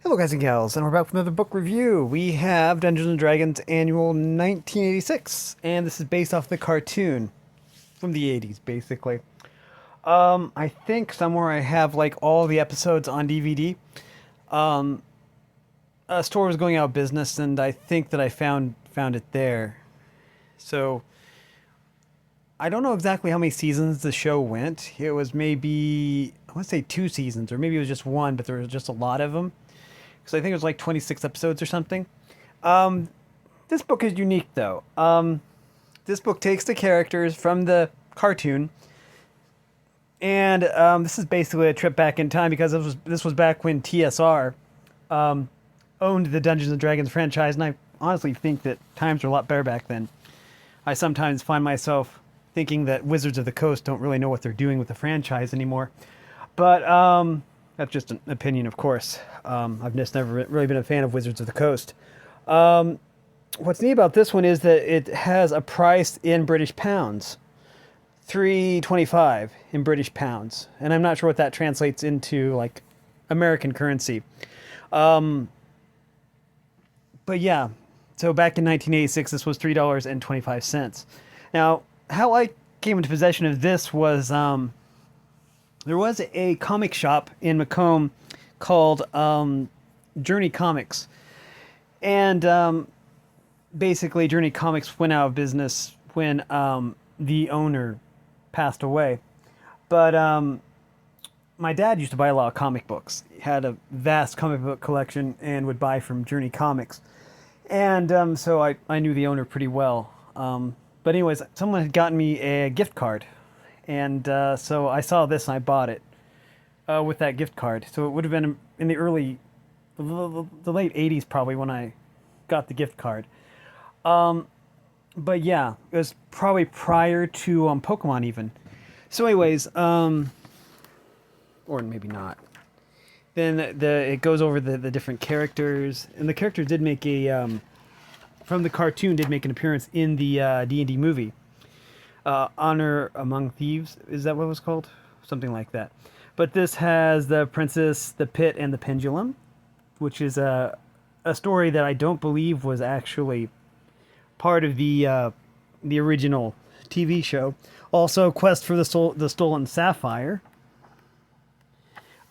Hello, guys and gals, and we're back with another book review. We have Dungeons and Dragons Annual 1986, and this is based off the cartoon from the 80s, basically. I think somewhere I have like all the episodes on DVD. A store was going out of business, and I think that I found it there. So I don't know exactly how many seasons the show went. It was maybe I want to say 2 seasons, or maybe it was just one, but there was just a lot of them. Because I think it was like 26 episodes or something. This book is unique, though. This book takes the characters from the cartoon, and this is basically a trip back in time because this was back when TSR owned the Dungeons and Dragons franchise, and I honestly think that times were a lot better back then. I sometimes find myself thinking that Wizards of the Coast don't really know what they're doing with the franchise anymore, but that's just an opinion, of course. I've just never really been a fan of Wizards of the Coast. What's neat about this one is that it has a price in British pounds, $3.25 in British pounds, and I'm not sure what that translates into like American currency. But yeah, so back in 1986, this was $3.25. Now, how I came into possession of this was there was a comic shop in Macomb called Journey Comics. And basically, Journey Comics went out of business when the owner passed away. But my dad used to buy a lot of comic books. He had a vast comic book collection and would buy from Journey Comics. And so I knew the owner pretty well. But anyways, someone had gotten me a gift card. And so I saw this and I bought it with that gift card. So it would have been in the late 80s probably when I got the gift card. But yeah, it was probably prior to Pokemon even. So anyways, or maybe not. Then it goes over the different characters. And the characters did make from the cartoon, did make an appearance in the D&D movie. Honor Among Thieves, is that what it was called? Something like that. But this has the Princess, the Pit, and the Pendulum, which is a story that I don't believe was actually part of the original TV show. Also, Quest for the Stolen Sapphire.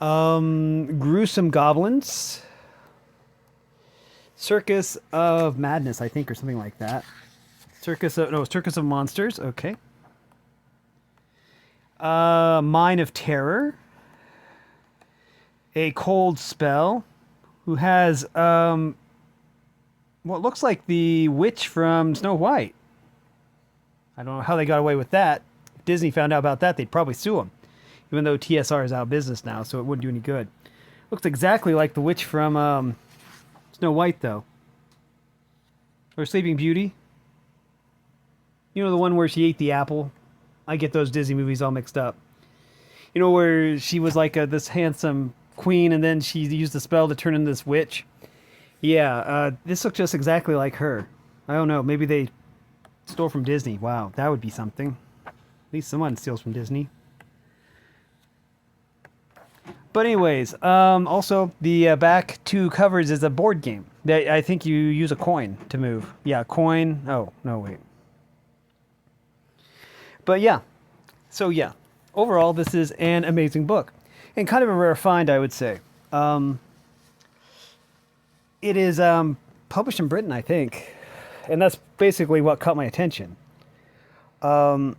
Gruesome Goblins. Circus of Madness, I think, or something like that. Circus of Monsters, okay. Mine of Terror. A Cold Spell, who has what looks like the witch from Snow White. I don't know how they got away with that. If Disney found out about that, they'd probably sue them. Even though TSR is out of business now, so it wouldn't do any good. Looks exactly like the witch from Snow White, though. Or Sleeping Beauty. You know, the one where she ate the apple? I get those Disney movies all mixed up. You know, where she was like this handsome queen and then she used the spell to turn into this witch? Yeah, this looks just exactly like her. I don't know, maybe they stole from Disney. Wow, that would be something. At least someone steals from Disney. But anyways, also the back two covers is a board game. I think you use a coin to move. Yeah, coin. Oh, no, wait. But yeah, so yeah, overall this is an amazing book. And kind of a rare find, I would say. It is published in Britain, I think. And that's basically what caught my attention. Copyright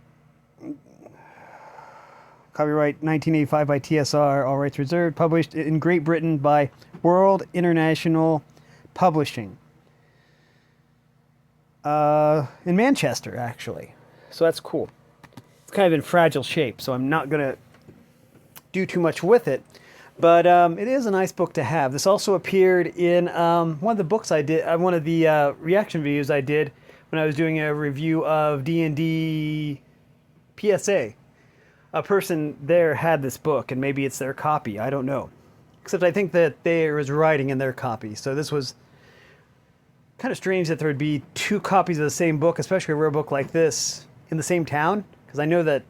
1985 by TSR, all rights reserved. Published in Great Britain by World International Publishing. In Manchester, actually. So that's cool. It's kind of in fragile shape, so I'm not going to do too much with it. But it is a nice book to have. This also appeared in one of the books I did, one of the reaction videos I did when I was doing a review of D&D PSA. A person there had this book, and maybe it's their copy. I don't know. Except I think that there was writing in their copy. So this was kind of strange that there would be two copies of the same book, especially a rare book like this, in the same town. Because I know that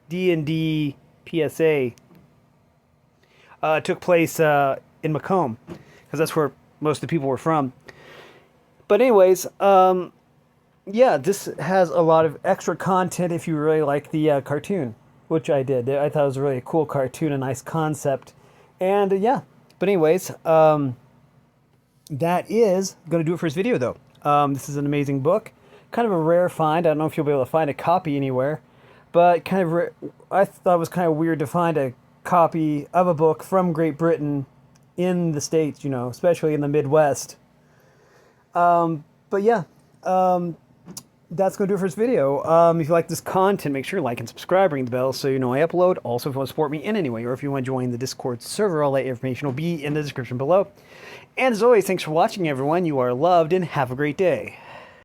D&D PSA took place in Macomb. Because because that's where most of the people were from. But anyways, yeah, this has a lot of extra content if you really like the cartoon, which I did. I thought it was a really cool cartoon, a nice concept. And yeah, but anyways, that is going to do it for this video, though. This is an amazing book. Kind of a rare find. I don't know if you'll be able to find a copy anywhere. But kind of, I thought it was kind of weird to find a copy of a book from Great Britain in the States, you know, especially in the Midwest. But yeah, that's going to do it for this video. If you like this content, make sure to like and subscribe, ring the bell so you know I upload. Also, if you want to support me in any way, or if you want to join the Discord server, all that information will be in the description below. And as always, thanks for watching, everyone. You are loved, and have a great day.